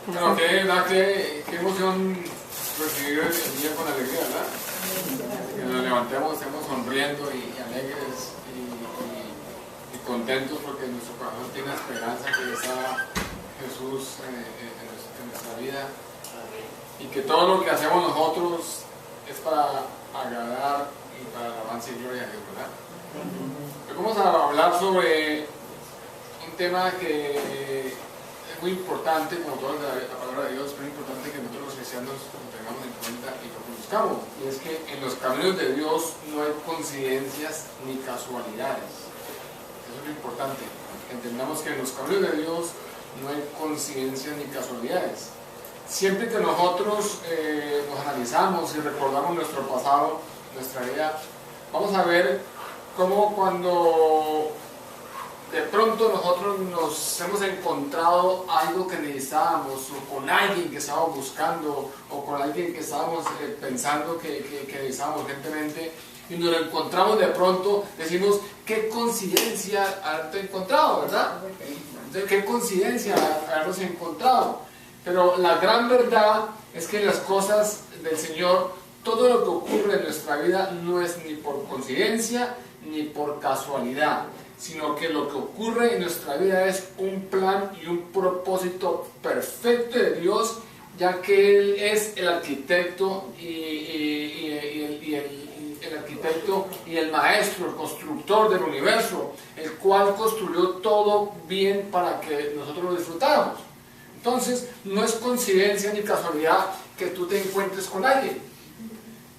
Bueno, qué emoción recibir el día con alegría, ¿verdad? Que nos levantemos, estemos sonriendo y alegres y contentos porque nuestro corazón tiene esperanza que está Jesús en nuestra vida y que todo lo que hacemos nosotros es para agradar y para la alabanza y gloria de Dios, ¿verdad? Hoy vamos a hablar sobre un tema que es muy importante, como toda la palabra de Dios, es muy importante que nosotros los cristianos lo tengamos en cuenta y lo conozcamos. Y es que en los caminos de Dios no hay coincidencias ni casualidades. Eso es lo importante. Entendamos que en los caminos de Dios no hay coincidencias ni casualidades. Siempre que nosotros nos analizamos y recordamos nuestro pasado, nuestra vida, vamos a ver cómo cuando de pronto nosotros nos hemos encontrado algo que necesitábamos, o con alguien que estábamos buscando, o con alguien que estábamos pensando que necesitábamos urgentemente, y nos lo encontramos de pronto, decimos, qué coincidencia haberte encontrado, ¿verdad? Entonces, qué coincidencia habernos encontrado. Pero la gran verdad es que las cosas del Señor, todo lo que ocurre en nuestra vida no es ni por coincidencia ni por casualidad, sino que lo que ocurre en nuestra vida es un plan y un propósito perfecto de Dios, ya que Él es el arquitecto el arquitecto y el maestro, el constructor del universo, el cual construyó todo bien para que nosotros lo disfrutáramos. Entonces, no es coincidencia ni casualidad que tú te encuentres con alguien.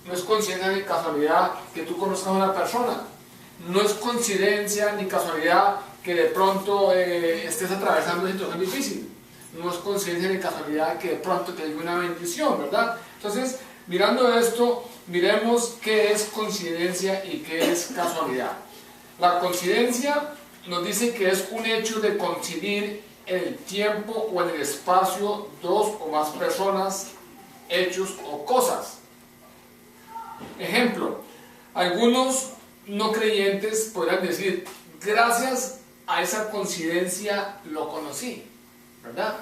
No es coincidencia ni casualidad que tú conozcas a una persona. No es coincidencia ni casualidad que de pronto estés atravesando una situación difícil. No es coincidencia ni casualidad que de pronto te llegue una bendición, ¿verdad? Entonces, mirando esto, miremos qué es coincidencia y qué es casualidad. La coincidencia nos dice que es un hecho de coincidir en el tiempo o en el espacio dos o más personas, hechos o cosas. Ejemplo, algunos no creyentes podrán decir, gracias a esa coincidencia lo conocí, ¿verdad?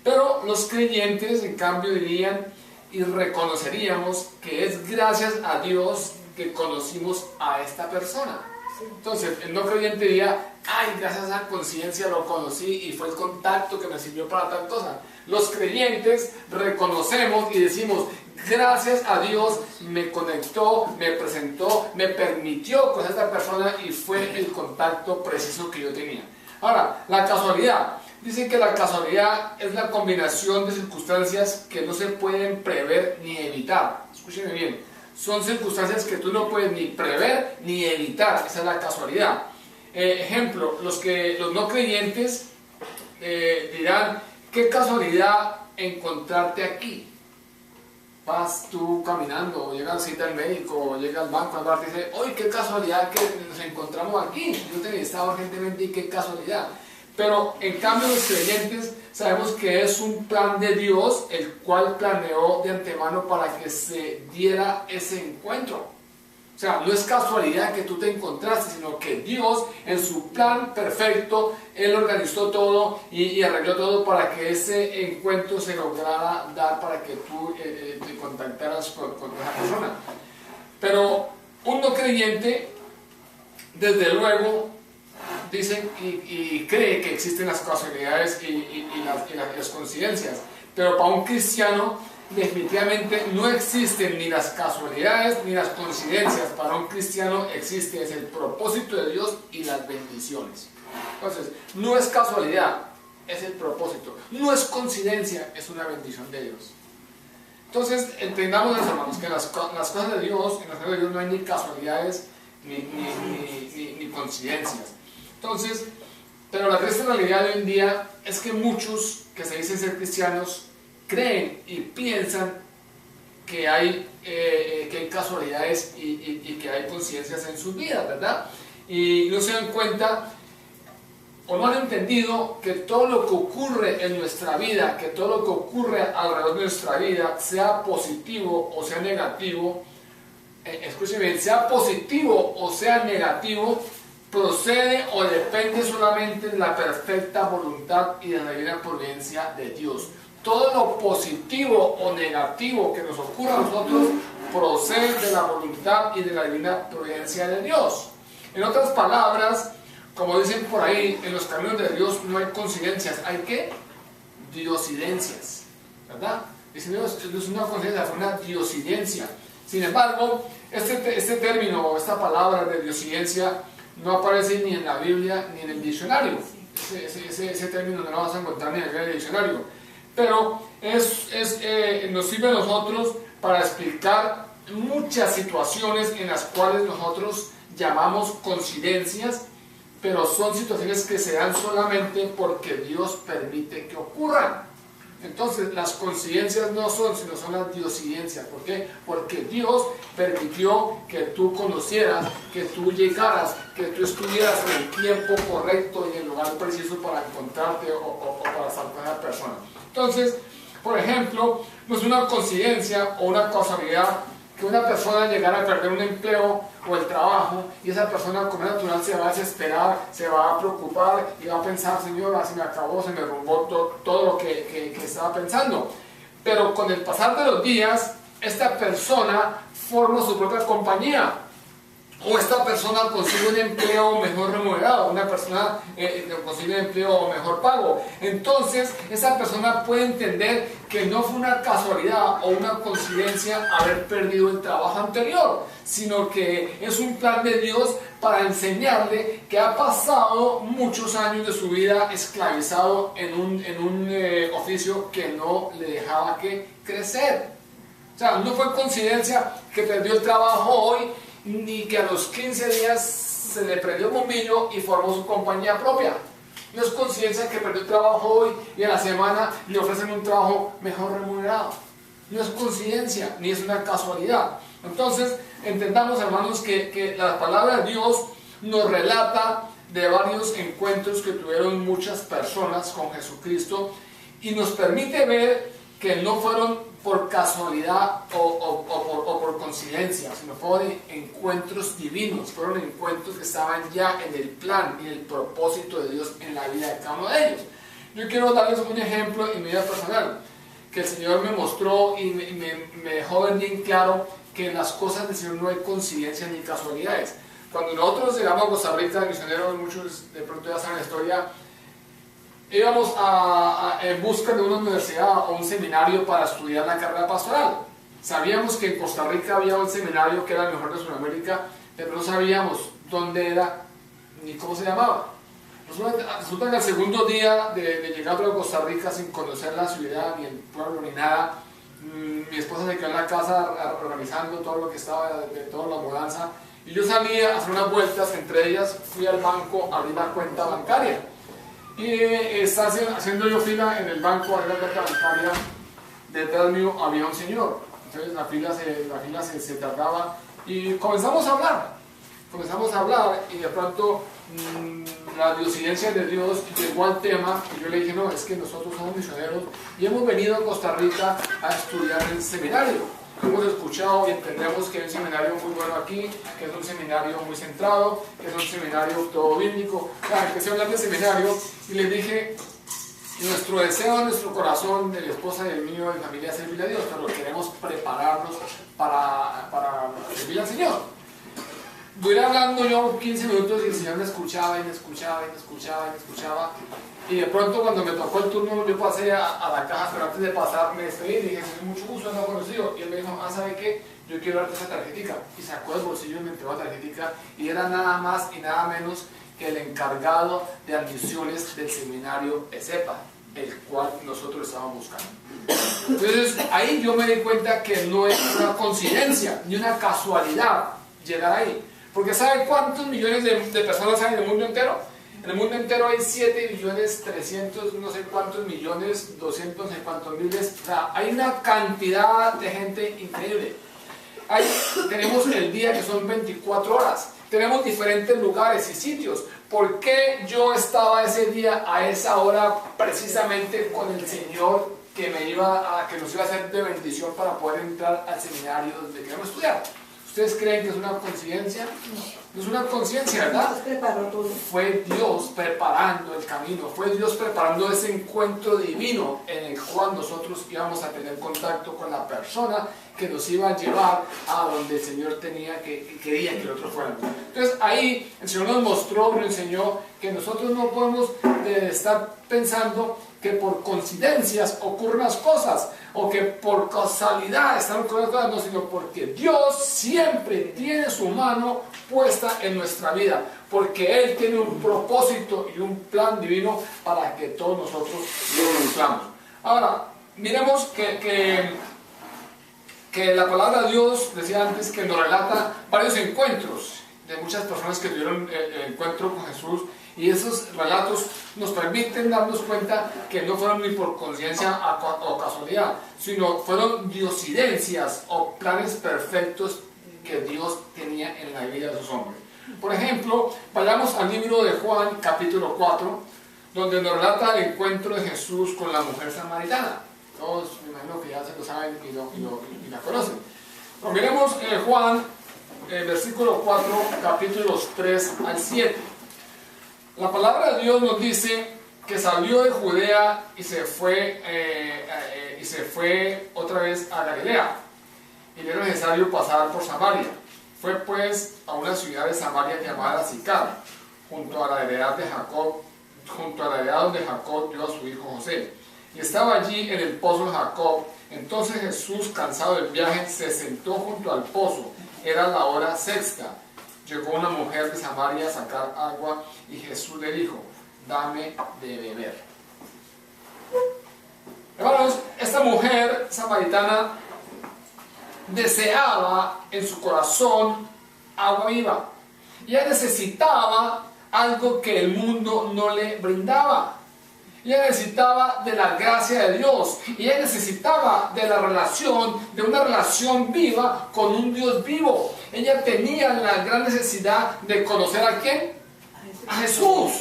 Pero los creyentes, en cambio, dirían y reconoceríamos que es gracias a Dios que conocimos a esta persona. Entonces, el no creyente diría, ay, gracias a esa coincidencia lo conocí y fue el contacto que me sirvió para tal cosa. Los creyentes reconocemos y decimos, gracias a Dios me conectó, me presentó, me permitió con esta persona y fue el contacto preciso que yo tenía. Ahora, la casualidad. Dicen que la casualidad es la combinación de circunstancias que no se pueden prever ni evitar. Escúchenme bien. Son circunstancias que tú no puedes ni prever ni evitar. Esa es la casualidad. Ejemplo, los no creyentes dirán, qué casualidad encontrarte aquí. Vas tú caminando, o llega a la cita al médico, o llega al banco, y dice, ¡ay, qué casualidad que nos encontramos aquí! Yo te necesitaba urgentemente y qué casualidad. Pero en cambio los creyentes sabemos que es un plan de Dios, el cual planeó de antemano para que se diera ese encuentro. O sea, no es casualidad que tú te encontraste, sino que Dios en su plan perfecto, Él organizó todo y arregló todo para que ese encuentro se lograra dar, para que tú te contactaras con esa persona. Pero un no creyente, desde luego, dicen y cree que existen las casualidades y las coincidencias, pero para un cristiano definitivamente no existen ni las casualidades ni las coincidencias. Para un cristiano existe es el propósito de Dios y las bendiciones. Entonces, no es casualidad, es el propósito. No es coincidencia, es una bendición de Dios. Entonces, entendamos, hermanos, que en las cosas de Dios, en las cosas de Dios no hay ni casualidades ni coincidencias. Entonces, pero la triste realidad de hoy en día es que muchos que se dicen ser cristianos creen y piensan que hay casualidades y que hay coincidencias en sus vidas, ¿verdad? Y no se dan cuenta o no han entendido que todo lo que ocurre en nuestra vida, que todo lo que ocurre alrededor de nuestra vida, sea positivo o sea negativo, escuchen bien, sea positivo o sea negativo, procede o depende solamente de la perfecta voluntad y de la divina providencia de Dios. todo lo positivo o negativo que nos ocurra a nosotros procede de la voluntad y de la divina providencia de Dios. En otras palabras, como dicen por ahí, en los caminos de Dios no hay coincidencias, hay ¿qué? Diosidencias, ¿verdad? Dicen Dios, es una coincidencia, es una diosidencia. Sin embargo, este término, esta palabra de diosidencia, no aparece ni en la Biblia ni en el diccionario. Ese término no lo vas a encontrar ni en el diccionario. Pero nos sirve a nosotros para explicar muchas situaciones en las cuales nosotros llamamos coincidencias, pero son situaciones que se dan solamente porque Dios permite que ocurran. Entonces, las coincidencias no son, sino son las diosidencias. ¿Por qué? Porque Dios permitió que tú conocieras, que tú llegaras, que tú estuvieras en el tiempo correcto y en el lugar preciso para encontrarte o para salvar a la persona. Entonces, por ejemplo, no es una coincidencia o una casualidad que una persona llegara a perder un empleo o el trabajo y esa persona como natural se va a desesperar, se va a preocupar y va a pensar, señora, se me acabó, se me derrumbó todo lo que estaba pensando. Pero con el pasar de los días, esta persona forma su propia compañía. O esta persona consigue un empleo mejor remunerado, una persona consigue un empleo mejor pago. Entonces, esa persona puede entender que no fue una casualidad o una coincidencia haber perdido el trabajo anterior, sino que es un plan de Dios para enseñarle que ha pasado muchos años de su vida esclavizado en un oficio que no le dejaba que crecer. O sea, no fue coincidencia que perdió el trabajo hoy, ni que a los 15 días se le prendió un bombillo y formó su compañía propia. No es coincidencia que perdió el trabajo hoy y a la semana le ofrecen un trabajo mejor remunerado. No es coincidencia, ni es una casualidad. Entonces, entendamos, hermanos, que la palabra de Dios nos relata de varios encuentros que tuvieron muchas personas con Jesucristo y nos permite ver que no fueron por casualidad o por coincidencia, sino fueron encuentros divinos, fueron encuentros que estaban ya en el plan y el propósito de Dios en la vida de cada uno de ellos. Yo quiero darles un ejemplo en mi vida personal, que el Señor me mostró y me dejó ver bien claro que en las cosas del Señor no hay coincidencias ni casualidades. Cuando nosotros llegamos a Costa Rica, misioneros, muchos de pronto ya saben la historia, íbamos en busca de una universidad o un seminario para estudiar la carrera pastoral. Sabíamos que en Costa Rica había un seminario que era el mejor de Sudamérica, pero no sabíamos dónde era ni cómo se llamaba. Resulta que el segundo día de llegar a Costa Rica sin conocer la ciudad, ni el pueblo, ni nada, mi esposa se quedó en la casa organizando todo lo que estaba, de toda la mudanza, y yo salí a hacer unas vueltas, entre ellas fui al banco a abrir la cuenta bancaria. Y está haciendo yo fila en el banco, en la cuenta bancaria, detrás mío había un señor. Entonces la fila se tardaba y comenzamos a hablar y de pronto la diosidencia de Dios llegó al tema y yo le dije, no, es que nosotros somos misioneros y hemos venido a Costa Rica a estudiar el seminario. Hemos escuchado y entendemos que hay un seminario muy bueno aquí, que es un seminario muy centrado, que es un seminario todo bíblico. Empecé a hablar del seminario y les dije, nuestro deseo, nuestro corazón, de mi esposa y el mío, de mi familia, es servirle a Dios, pero queremos prepararnos para servir al Señor. Duré hablando yo 15 minutos y el Señor me escuchaba y me escuchaba y me escuchaba y me escuchaba. Y de pronto cuando me tocó el turno yo pasé a la caja, pero antes de pasar me despedí y dije, mucho gusto, no conocido. Y él me dijo, ¿sabe qué? Yo quiero darte esa tarjetica. Y sacó del bolsillo y me entregó la tarjetica y era nada más y nada menos que el encargado de admisiones del seminario ESEPA, el cual nosotros estábamos buscando. Entonces ahí yo me di cuenta que no es una coincidencia ni una casualidad llegar ahí. Porque ¿sabe cuántos millones de personas hay en el mundo entero? En el mundo entero hay 7.300.000, no sé cuántos millones, 200, no sé cuántos miles. O sea, hay una cantidad de gente increíble. Tenemos el día que son 24 horas. Tenemos diferentes lugares y sitios. ¿Por qué yo estaba ese día a esa hora precisamente con el Señor que nos iba a hacer de bendición para poder entrar al seminario donde queremos estudiar? ¿Ustedes creen que es una coincidencia? No es una coincidencia, ¿verdad? Dios preparó todo. Fue Dios preparando el camino, fue Dios preparando ese encuentro divino en el cual nosotros íbamos a tener contacto con la persona que nos iba a llevar a donde el Señor quería que nosotros fuéramos. Entonces ahí el Señor nos mostró, nos enseñó que nosotros no podemos estar pensando que por coincidencias ocurren las cosas, o que por casualidad están ocurriendo cosas, no, sino porque Dios siempre tiene su mano puesta en nuestra vida, porque Él tiene un propósito y un plan divino para que todos nosotros lo cumplamos. Ahora, miremos que la palabra de Dios, decía antes, que nos relata varios encuentros de muchas personas que tuvieron el encuentro con Jesús, y esos relatos nos permiten darnos cuenta que no fueron ni por coincidencia o casualidad, sino fueron diosidencias o planes perfectos que Dios tenía en la vida de sus hombres. Por ejemplo, vayamos al libro de Juan, capítulo 4, donde nos relata el encuentro de Jesús con la mujer samaritana. Todos me imagino que ya se lo saben y la conocen. Pero miremos Juan, versículo 4, capítulos 3 al 7. La palabra de Dios nos dice que salió de Judea y se fue otra vez a Galilea, y le era necesario pasar por Samaria. Fue pues a una ciudad de Samaria llamada Sicar, junto a la heredad de Jacob, junto a la heredad donde Jacob dio a su hijo José. Y estaba allí en el pozo de Jacob. Entonces Jesús, cansado del viaje, se sentó junto al pozo. Era la hora sexta. Llegó una mujer de Samaria a sacar agua, y Jesús le dijo: dame de beber. Hermanos, esta mujer samaritana deseaba en su corazón agua viva. Ella necesitaba algo que el mundo no le brindaba. Ella necesitaba de la gracia de Dios, y ella necesitaba de una relación viva con un Dios vivo. Ella tenía la gran necesidad de conocer ¿a quién? A Jesús.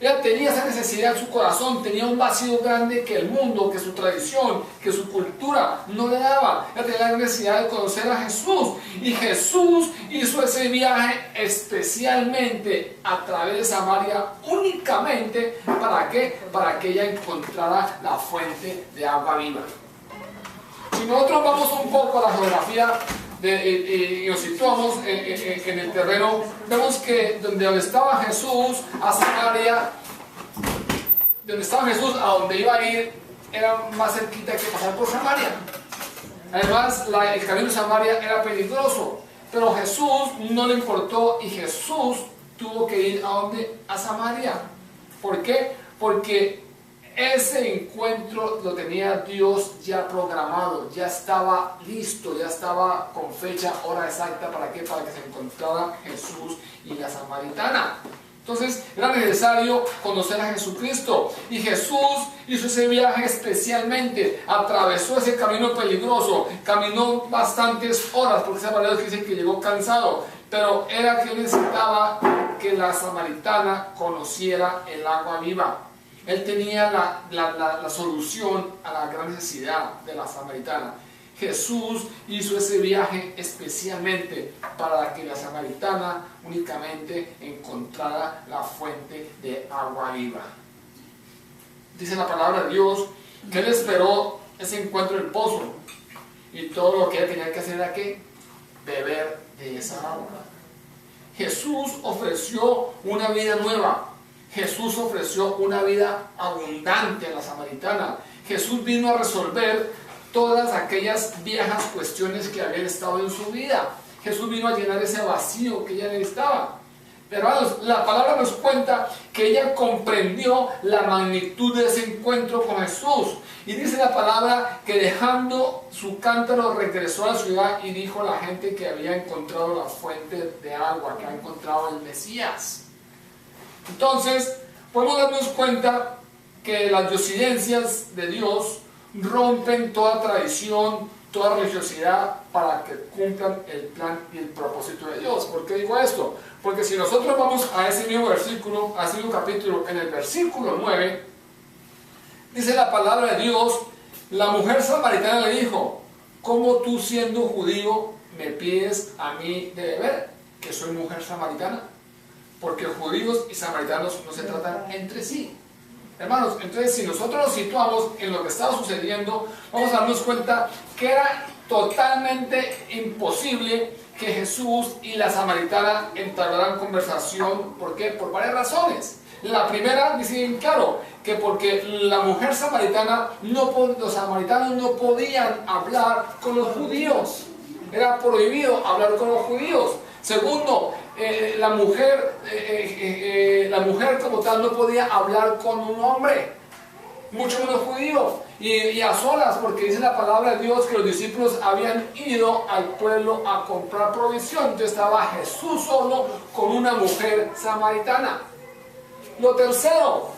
Ella tenía esa necesidad en su corazón, tenía un vacío grande que el mundo, que su tradición, que su cultura no le daba. Ella tenía la necesidad de conocer a Jesús, y Jesús hizo ese viaje especialmente a través de Samaria, únicamente ¿para qué? Para que ella encontrara la fuente de agua viva. Si nosotros vamos un poco a la geografía y nos situamos en el terreno, vemos que donde estaba Jesús a Samaria, donde estaba Jesús a donde iba a ir, era más cerquita que pasar por Samaria. Además, el camino de Samaria era peligroso, pero Jesús no le importó, y Jesús tuvo que ir a Samaria. ¿Por qué? Porque ese encuentro lo tenía Dios ya programado, ya estaba listo, ya estaba con fecha, hora exacta. ¿Para qué? Para que se encontrara Jesús y la samaritana. Entonces era necesario conocer a Jesucristo, y Jesús hizo ese viaje especialmente, atravesó ese camino peligroso, caminó bastantes horas, porque esa palabra dice que llegó cansado, pero era que necesitaba que la samaritana conociera el agua viva. Él tenía la solución a la gran necesidad de la samaritana. Jesús hizo ese viaje especialmente para que la samaritana únicamente encontrara la fuente de agua viva. Dice la palabra de Dios que Él esperó ese encuentro en el pozo, y todo lo que ella tenía que hacer era que beber de esa agua. Jesús ofreció una vida nueva. Jesús ofreció una vida abundante a la samaritana. Jesús vino a resolver todas aquellas viejas cuestiones que habían estado en su vida. Jesús vino a llenar ese vacío que ella necesitaba. Pero hermanos, la palabra nos cuenta que ella comprendió la magnitud de ese encuentro con Jesús. Y dice la palabra que dejando su cántaro regresó a la ciudad y dijo a la gente que había encontrado la fuente de agua, que había encontrado el Mesías. Entonces, podemos darnos cuenta que las diosidencias de Dios rompen toda tradición, toda religiosidad, para que cumplan el plan y el propósito de Dios. ¿Por qué digo esto? Porque si nosotros vamos a ese mismo versículo, a ese mismo capítulo, en el versículo 9, dice la palabra de Dios: la mujer samaritana le dijo: ¿cómo tú, siendo judío, me pides a mí de beber, que soy mujer samaritana? Porque judíos y samaritanos no se tratan entre sí. Hermanos, entonces si nosotros nos situamos en lo que estaba sucediendo, vamos a darnos cuenta que era totalmente imposible que Jesús y la samaritana entablaran conversación. ¿Por qué? Por varias razones. La primera, dice bien claro, que porque la mujer samaritana, los samaritanos no podían hablar con los judíos. Era prohibido hablar con los judíos. Segundo, la mujer como tal no podía hablar con un hombre, mucho menos judío, y a solas, porque dice la palabra de Dios que los discípulos habían ido al pueblo a comprar provisión. Entonces estaba Jesús solo con una mujer samaritana. Lo tercero,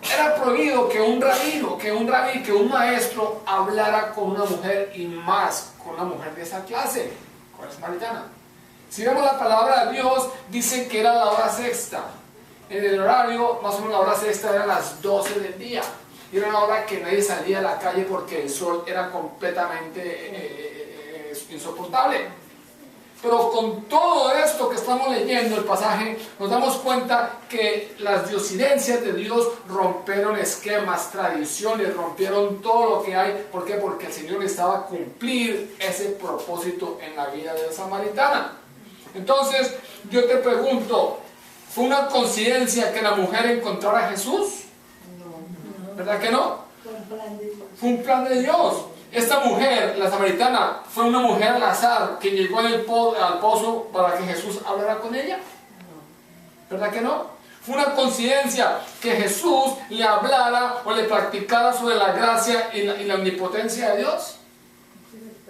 era prohibido que un rabino, que un maestro hablara con una mujer, y más con una mujer de esa clase, con la samaritana. Si vemos la palabra de Dios, dice que era la hora sexta. En el horario, más o menos la hora sexta eran las 12 del día. Y era una hora que nadie salía a la calle porque el sol era completamente insoportable. Pero con todo esto que estamos leyendo, el pasaje, nos damos cuenta que las diosidencias de Dios rompieron esquemas, tradiciones, rompieron todo lo que hay. ¿Por qué? Porque el Señor necesitaba cumplir ese propósito en la vida de la samaritana. Entonces, yo te pregunto, ¿fue una coincidencia que la mujer encontrara a Jesús? No. ¿Verdad que no? Fue un plan de Dios. Esta mujer, la samaritana, fue una mujer al azar que llegó al pozo para que Jesús hablara con ella. ¿Verdad que no? Fue una coincidencia que Jesús le hablara o le practicara sobre la gracia y la omnipotencia de Dios.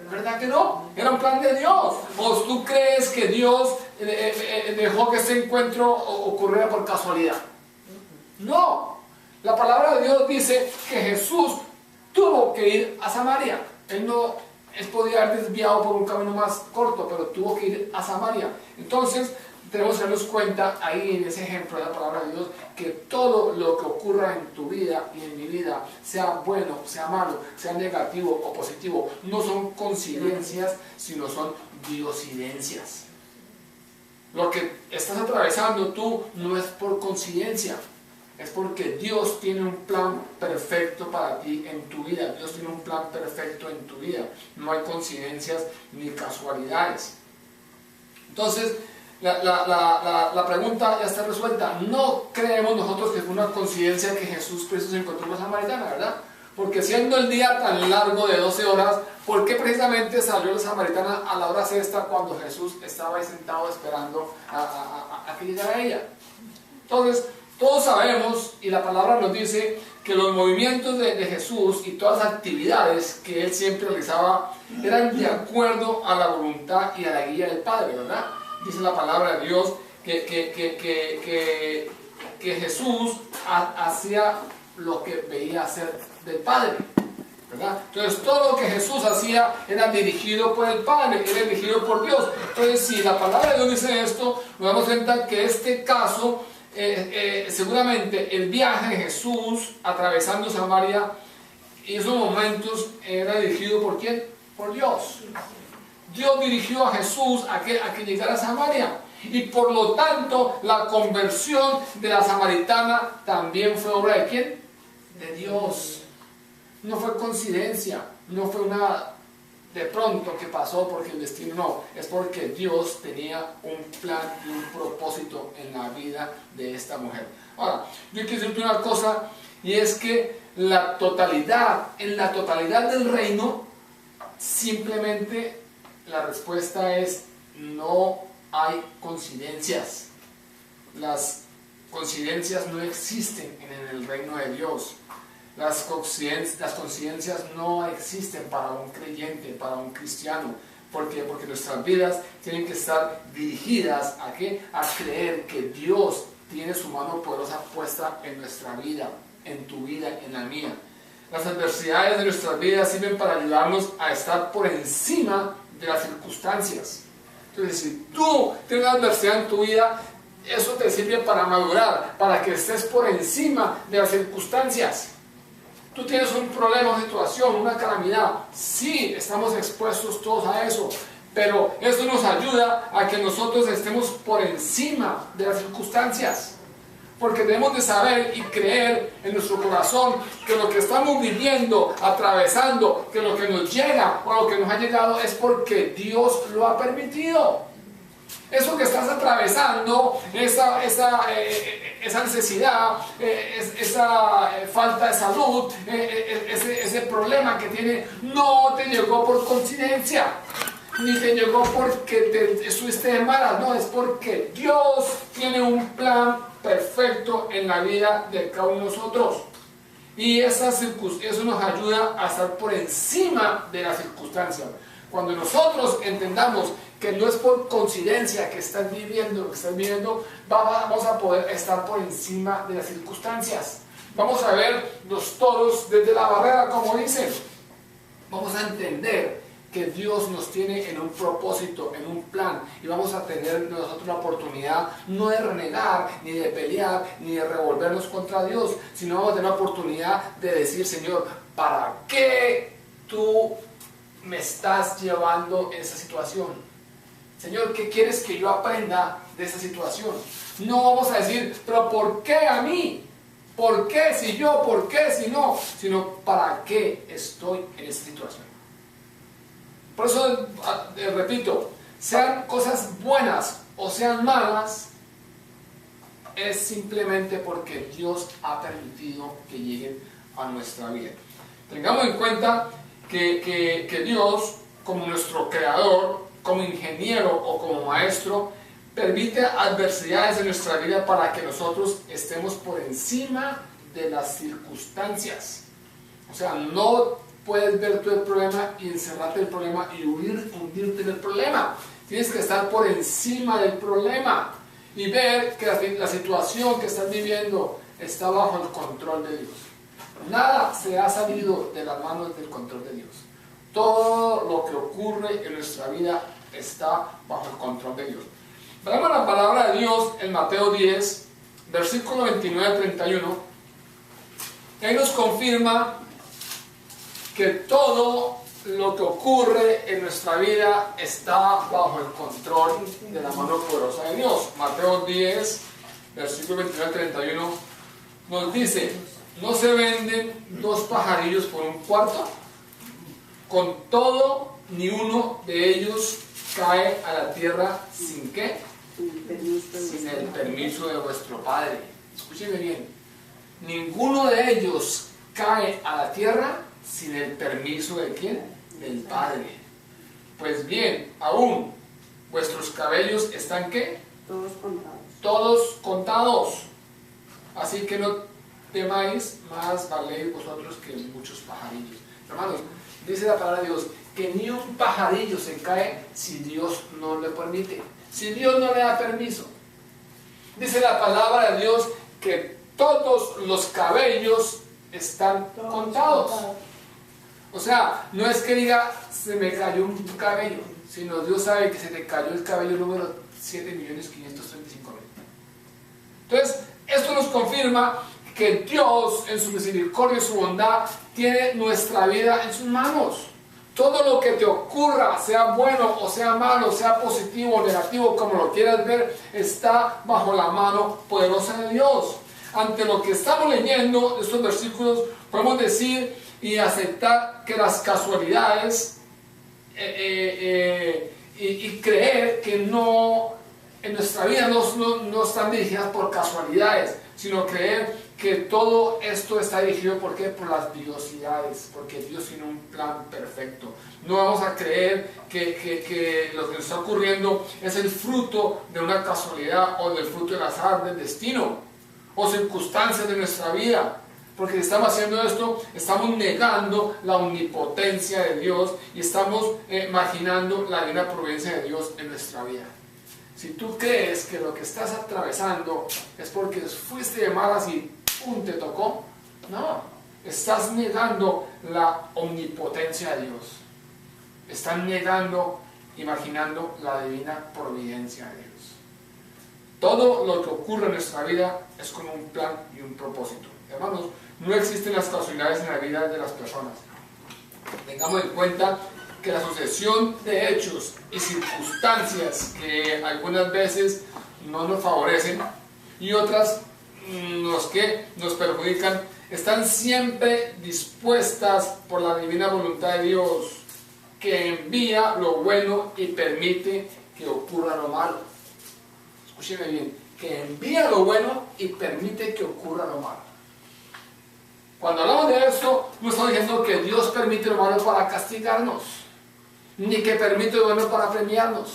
¿Verdad que no? Era un plan de Dios. ¿O tú crees que Dios dejó que este encuentro ocurriera por casualidad? No. La palabra de Dios dice que Jesús tuvo que ir a Samaria. Él podía haber desviado por un camino más corto, pero tuvo que ir a Samaria. Entonces, tenemos que darnos cuenta ahí en ese ejemplo de la palabra de Dios, que todo lo que ocurra en tu vida y en mi vida, sea bueno, sea malo, sea negativo o positivo, no son coincidencias, sino son diosidencias. Lo que estás atravesando tú no es por coincidencia, es porque Dios tiene un plan perfecto para ti en tu vida. Dios tiene un plan perfecto en tu vida. No hay coincidencias ni casualidades. Entonces, la pregunta ya está resuelta. No creemos nosotros que fue una coincidencia que Jesús Cristo se encontró con la samaritana, ¿verdad? Porque siendo el día tan largo de 12 horas, ¿por qué precisamente salió la samaritana a la hora sexta cuando Jesús estaba ahí sentado esperando a que llegara ella? Entonces, todos sabemos, y la palabra nos dice, que los movimientos de Jesús y todas las actividades que Él siempre realizaba eran de acuerdo a la voluntad y a la guía del Padre, ¿verdad? Dice la palabra de Dios que Jesús hacía lo que veía hacer del Padre, ¿verdad? Entonces todo lo que Jesús hacía era dirigido por el Padre, era dirigido por Dios. Entonces si la palabra de Dios dice esto, nos damos cuenta que este caso, seguramente el viaje de Jesús atravesando Samaria, en esos momentos era dirigido ¿por quién? Por Dios. Dios dirigió a Jesús a que llegara a Samaria, y por lo tanto la conversión de la samaritana también fue obra de ¿quién? De Dios. No fue coincidencia, no fue una de pronto que pasó porque el destino, no, es porque Dios tenía un plan y un propósito en la vida de esta mujer. Ahora, yo quiero decirte una cosa, y es que en la totalidad del reino, simplemente la respuesta es no hay coincidencias. Las coincidencias no existen en el reino de Dios. Las coincidencias no existen para un creyente, para un cristiano. ¿Por qué? Porque nuestras vidas tienen que estar dirigidas ¿a qué? A creer que Dios tiene su mano poderosa puesta en nuestra vida, en tu vida, en la mía. Las adversidades de nuestras vidas sirven para ayudarnos a estar por encima de las circunstancias. Entonces, si tú tienes una adversidad en tu vida, eso te sirve para madurar, para que estés por encima de las circunstancias. Tú tienes un problema, una situación, una calamidad. Sí, estamos expuestos todos a eso, pero eso nos ayuda a que nosotros estemos por encima de las circunstancias. Porque debemos de saber y creer en nuestro corazón que lo que estamos viviendo, atravesando, que lo que nos llega o lo que nos ha llegado es porque Dios lo ha permitido. Eso que estás atravesando, esa necesidad, esa falta de salud, ese problema que tiene, no te llegó por coincidencia, ni te llegó porque te estuviste de malas, no, es porque Dios tiene un plan perfecto en la vida de cada uno de nosotros. Y eso nos ayuda a estar por encima de las circunstancias. Cuando nosotros entendamos que no es por coincidencia que estás viviendo lo que estás viviendo, vamos a poder estar por encima de las circunstancias. Vamos a ver los toros desde la barrera, como dicen. Vamos a entender que Dios nos tiene en un propósito, en un plan, y vamos a tener nosotros la oportunidad no de renegar, ni de pelear, ni de revolvernos contra Dios, sino vamos a tener la oportunidad de decir: Señor, ¿para qué tú me estás llevando en esa situación? Señor, ¿qué quieres que yo aprenda de esa situación? No vamos a decir: pero ¿por qué a mí? ¿Por qué si yo? ¿Por qué si no? Sino ¿para qué estoy en esa situación? Por eso, repito, sean cosas buenas o sean malas, es simplemente porque Dios ha permitido que lleguen a nuestra vida. Tengamos en cuenta que Dios, como nuestro creador, como ingeniero o como maestro, permite adversidades en nuestra vida para que nosotros estemos por encima de las circunstancias. O sea, no puedes ver tú el problema y encerrarte en el problema y hundirte en el problema. Tienes que estar por encima del problema y ver que la situación que estás viviendo está bajo el control de Dios. Nada se ha salido de las manos del control de Dios. Todo lo que ocurre en nuestra vida está bajo el control de Dios. Veamos la palabra de Dios en Mateo 10, versículo 29 al 31. Ahí nos confirma que todo lo que ocurre en nuestra vida está bajo el control de la mano poderosa de Dios. Mateo 10, versículo 29 al 31 nos dice: ¿no se venden dos pajarillos por un cuarto? Con todo, ni uno de ellos cae a la tierra sin ¿qué? Sin el permiso de vuestro Padre. Escúcheme bien. Ninguno de ellos cae a la tierra sin el permiso de ¿quién? Del Padre. Pues bien, aún vuestros cabellos están ¿qué? Todos contados. Todos contados. Así que no temáis, más valéis vosotros que muchos pajarillos. Hermanos, dice la palabra de Dios que ni un pajarillo se cae si Dios no le permite, si Dios no le da permiso. Dice la palabra de Dios que todos los cabellos están contados. O sea, no es que diga se me cayó un cabello, sino Dios sabe que se te cayó el cabello número 7.535.000. Entonces, esto nos confirma que Dios, en su misericordia y su bondad, tiene nuestra vida en sus manos. Todo lo que te ocurra, sea bueno o sea malo, sea positivo o negativo, como lo quieras ver, está bajo la mano poderosa de Dios. Ante lo que estamos leyendo, estos versículos, podemos decir y aceptar que las casualidades y creer que no, en nuestra vida no están dirigidas por casualidades, sino creer que todo esto está dirigido ¿por qué? Por las diosidades, porque Dios tiene un plan perfecto. No vamos a creer que lo que nos está ocurriendo es el fruto de una casualidad o del fruto del azar, del destino o circunstancias de nuestra vida. Porque si estamos haciendo esto, estamos negando la omnipotencia de Dios y estamos marginando la divina providencia de Dios en nuestra vida. Si tú crees que lo que estás atravesando es porque fuiste de malas y ¡pum! Te tocó, no, estás negando la omnipotencia de Dios. Estás negando, imaginando la divina providencia de Dios. Todo lo que ocurre en nuestra vida es con un plan y un propósito. Hermanos, no existen las casualidades en la vida de las personas. Tengamos en cuenta que la sucesión de hechos y circunstancias que algunas veces no nos favorecen y otras que nos perjudican, están siempre dispuestas por la divina voluntad de Dios, que envía lo bueno y permite que ocurra lo malo. Escúcheme bien, que envía lo bueno y permite que ocurra lo malo. Cuando hablamos de esto, no estamos diciendo que Dios permite lo malo para castigarnos, ni que permite lo bueno para premiarnos.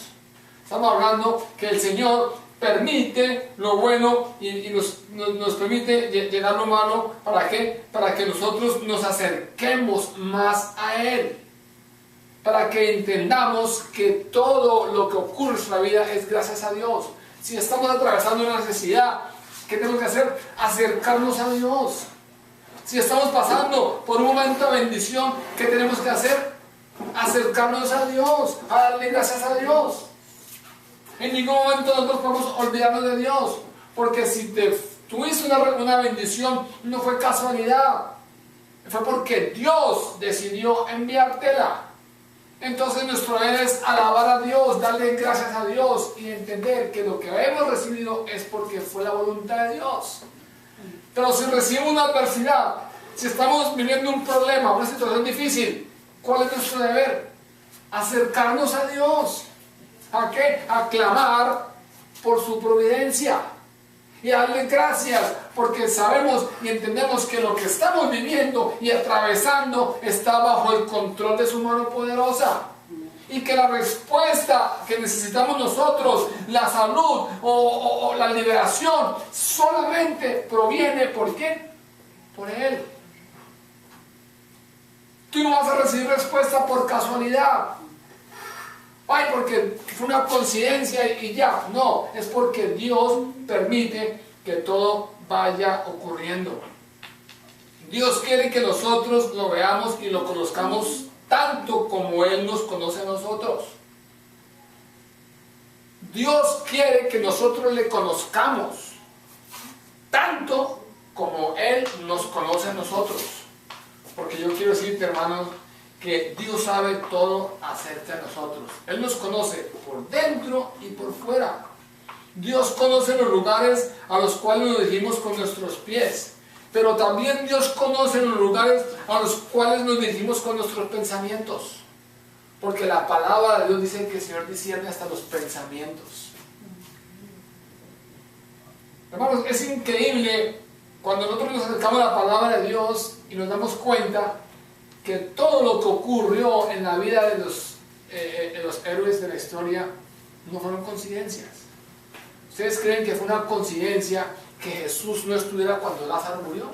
Estamos hablando que el Señor permite lo bueno y nos permite llegar lo malo. ¿Para qué? Para que nosotros nos acerquemos más a Él. Para que entendamos que todo lo que ocurre en nuestra vida es gracias a Dios. Si estamos atravesando una necesidad, ¿qué tenemos que hacer? Acercarnos a Dios. Si estamos pasando por un momento de bendición, ¿qué tenemos que hacer? Acercarnos a Dios, a darle gracias a Dios. En ningún momento nosotros podemos olvidarnos de Dios, porque si tuviste una bendición, no fue casualidad, fue porque Dios decidió enviártela. Entonces nuestro deber es alabar a Dios, darle gracias a Dios y entender que lo que hemos recibido es porque fue la voluntad de Dios. Pero si recibimos una adversidad, si estamos viviendo un problema, una situación difícil, ¿cuál es nuestro deber? Acercarnos a Dios. ¿A qué? A clamar por su providencia y a darle gracias, porque sabemos y entendemos que lo que estamos viviendo y atravesando está bajo el control de su mano poderosa, y que la respuesta que necesitamos nosotros, la salud o la liberación, solamente proviene ¿por quién? Por Él. Tú no vas a recibir respuesta por casualidad. Ay, porque fue una coincidencia y ya. No, es porque Dios permite que todo vaya ocurriendo. Dios quiere que nosotros lo veamos y lo conozcamos tanto como Él nos conoce a nosotros. Dios quiere que nosotros le conozcamos tanto como Él nos conoce a nosotros. Porque yo quiero decirte, hermanos, que Dios sabe todo acerca de nosotros. Él nos conoce por dentro y por fuera. Dios conoce los lugares a los cuales nos dirigimos con nuestros pies, pero también Dios conoce los lugares a los cuales nos dirigimos con nuestros pensamientos, porque la palabra de Dios dice que el Señor discierne hasta los pensamientos. Hermanos, es increíble cuando nosotros nos acercamos a la palabra de Dios y nos damos cuenta que todo lo que ocurrió en la vida de los héroes de la historia no fueron coincidencias. ¿Ustedes creen que fue una coincidencia que Jesús no estuviera cuando Lázaro murió?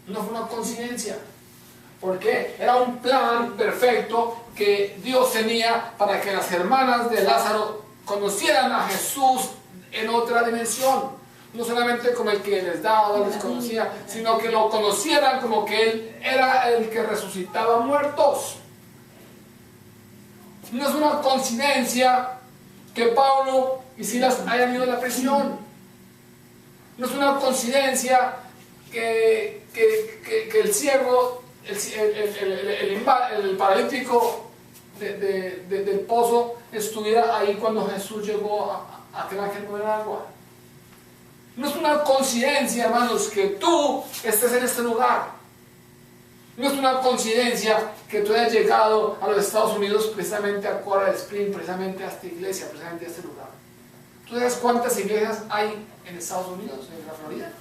No fue una coincidencia. ¿Por qué? Era un plan perfecto que Dios tenía para que las hermanas de Lázaro conocieran a Jesús en otra dimensión. No solamente como el que les daba, les conocía, sino que lo conocieran como que Él era el que resucitaba muertos. No es una coincidencia que Pablo y Silas hayan ido a la prisión. No es una coincidencia que el ciego, el paralítico del pozo estuviera ahí cuando Jesús llegó a aquel ángel con el agua. No es una coincidencia, hermanos, que tú estés en este lugar. No es una coincidencia que tú hayas llegado a los Estados Unidos precisamente a Coral Spring, precisamente a esta iglesia, precisamente a este lugar. ¿Tú sabes cuántas iglesias hay en Estados Unidos, en la Florida?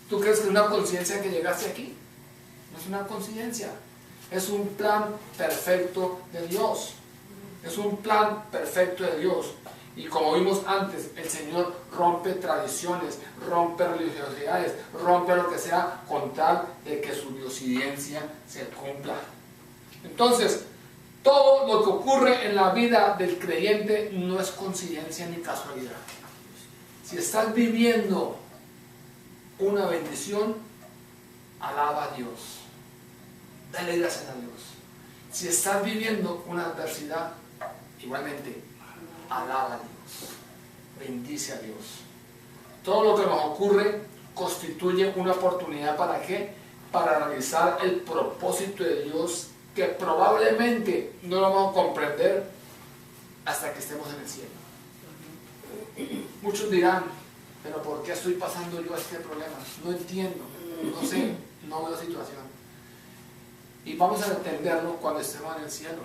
¿Tú crees que es una coincidencia que llegaste aquí? No es una coincidencia. Es un plan perfecto de Dios. Es un plan perfecto de Dios. Y como vimos antes, el Señor rompe tradiciones, rompe religiosidades, rompe lo que sea con tal de que su diosidencia se cumpla. Entonces, todo lo que ocurre en la vida del creyente no es coincidencia ni casualidad. Si estás viviendo una bendición, alaba a Dios. Dale gracias a Dios. Si estás viviendo una adversidad, igualmente, alaba a Dios, bendice a Dios. Todo lo que nos ocurre constituye una oportunidad ¿para qué? Para realizar el propósito de Dios que probablemente no lo vamos a comprender hasta que estemos en el cielo. Muchos dirán, pero ¿por qué estoy pasando yo este problema? No entiendo, no sé, no veo situación. Y vamos a entenderlo cuando estemos en el cielo.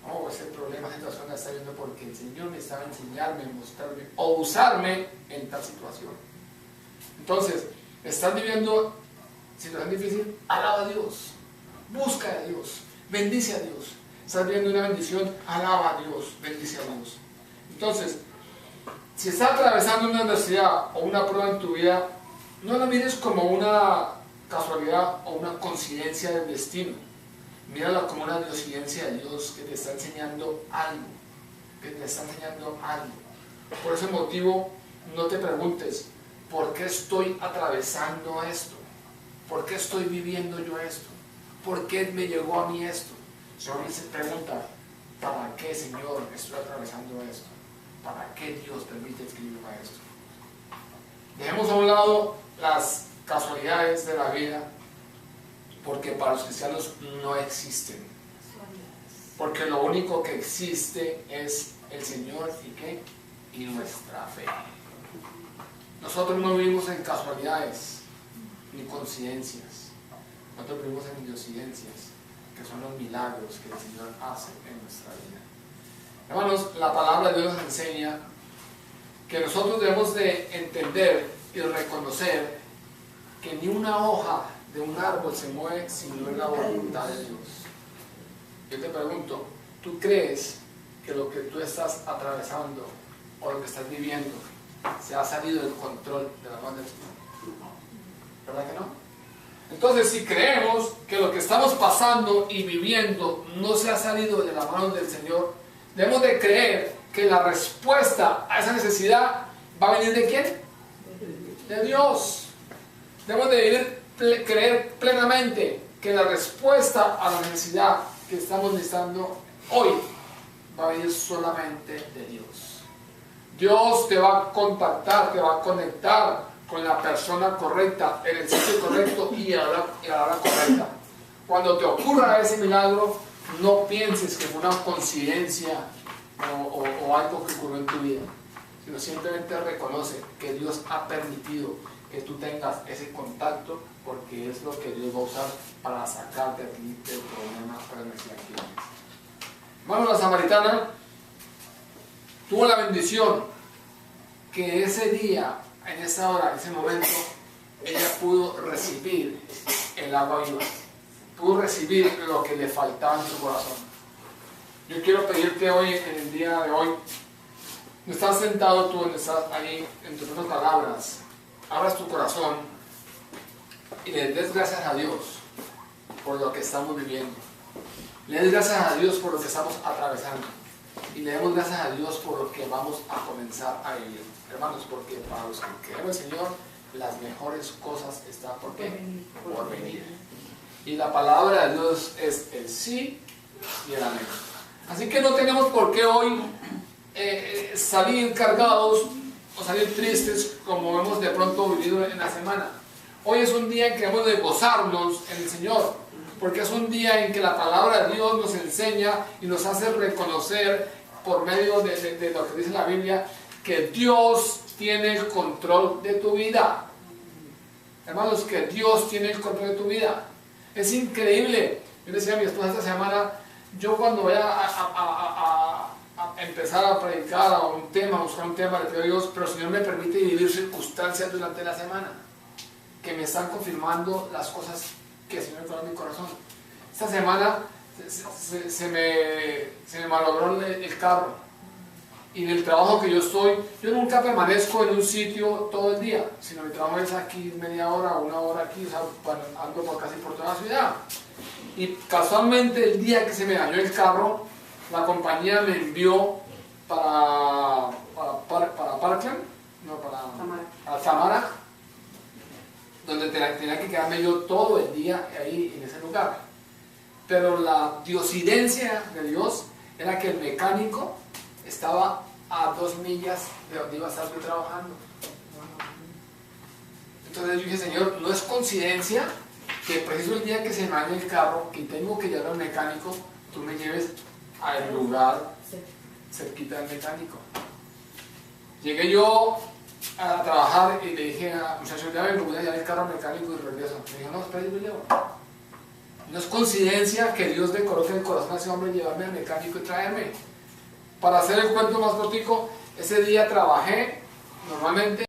Oh, ese problema, esa situación la está viendo porque el Señor me estaba enseñarme, mostrarme o usarme en tal situación. Entonces, ¿estás viviendo situación difícil? Alaba a Dios, busca a Dios, bendice a Dios. ¿Estás viviendo una bendición? Alaba a Dios, bendice a Dios. Entonces, si estás atravesando una adversidad o una prueba en tu vida, no la mires como una casualidad o una coincidencia del destino. Mírala como una diosidencia de Dios que te está enseñando algo. Por ese motivo, no te preguntes, ¿por qué estoy atravesando esto? ¿Por qué estoy viviendo yo esto? ¿Por qué me llegó a mí esto? Solo se pregunta, ¿para qué, Señor, estoy atravesando esto? ¿Para qué Dios permite que yo viva esto? Dejemos a un lado las casualidades de la vida, porque para los cristianos no existen. Porque lo único que existe es el Señor y ¿qué? Y nuestra fe. Nosotros no vivimos en casualidades ni coincidencias. Nosotros vivimos en diosidencias, que son los milagros que el Señor hace en nuestra vida. Hermanos, la palabra de Dios nos enseña que nosotros debemos de entender y reconocer que ni una hoja de un árbol se mueve si no es la voluntad de Dios. Yo te pregunto, ¿tú crees que lo que tú estás atravesando o lo que estás viviendo se ha salido del control de la mano del Señor? ¿Verdad que no? Entonces, si creemos que lo que estamos pasando y viviendo no se ha salido de la mano del Señor, debemos de creer que la respuesta a esa necesidad va a venir ¿de quién? De Dios. Debemos de creer plenamente que la respuesta a la necesidad que estamos necesitando hoy va a venir solamente de Dios. Dios te va a contactar, te va a conectar con la persona correcta, en el sitio correcto y a la hora correcta. Cuando te ocurra ese milagro, no pienses que fue una coincidencia o algo que ocurrió en tu vida, sino simplemente reconoce que Dios ha permitido que tú tengas ese contacto, porque es lo que Dios va a usar para sacarte aquí del problema o de la necesidad que tienes. Bueno, la samaritana tuvo la bendición que ese día, en esa hora, en ese momento, ella pudo recibir el agua viva, pudo recibir lo que le faltaba en su corazón. Yo quiero pedirte hoy, en el día de hoy, no estás sentado tú, donde estás ahí, en tus propias palabras, abras tu corazón y le des gracias a Dios por lo que estamos viviendo. Le des gracias a Dios por lo que estamos atravesando. Y le demos gracias a Dios por lo que vamos a comenzar a vivir. Hermanos, porque para los que queremos el Señor, las mejores cosas están por venir. Y la palabra de Dios es el sí y el amén. Así que no tenemos por qué hoy salir cargados o salir tristes como hemos de pronto vivido en la semana. Hoy es un día en que hemos de gozarnos en el Señor, porque es un día en que la palabra de Dios nos enseña y nos hace reconocer por medio de lo que dice la Biblia, que Dios tiene el control de tu vida. Hermanos, que Dios tiene el control de tu vida. Es increíble. Yo le decía a mi esposa esta semana, yo cuando voy a empezar a predicar a un tema, a buscar un tema, le pido a Dios, pero el Señor me permite vivir circunstancias durante la semana que me están confirmando las cosas que el Señor pone en mi corazón. Esta semana se me malogró el carro, y en el trabajo que yo estoy, yo nunca permanezco en un sitio todo el día, sino mi trabajo es aquí media hora, una hora aquí, o sea, ando casi por toda la ciudad. Y casualmente el día que se me dañó el carro, la compañía me envió para Parkland, no, para Tamara, donde tenía que quedarme yo todo el día ahí en ese lugar. Pero la diosidencia de Dios era que el mecánico estaba a 2 millas de donde iba a estar yo trabajando. Entonces yo dije, Señor, no es coincidencia que preciso el día que se me dañe el carro, que tengo que llevar al mecánico, tú me lleves al lugar cerquita del mecánico. Llegué yo a trabajar y le dije a muchachos, ya me voy a llevar el carro al mecánico y regreso. Me dijo, no, espera, yo lo llevo. No es coincidencia que Dios decoró en el corazón a ese hombre llevarme al mecánico y traerme. Para hacer el cuento más cortico, ese día trabajé normalmente.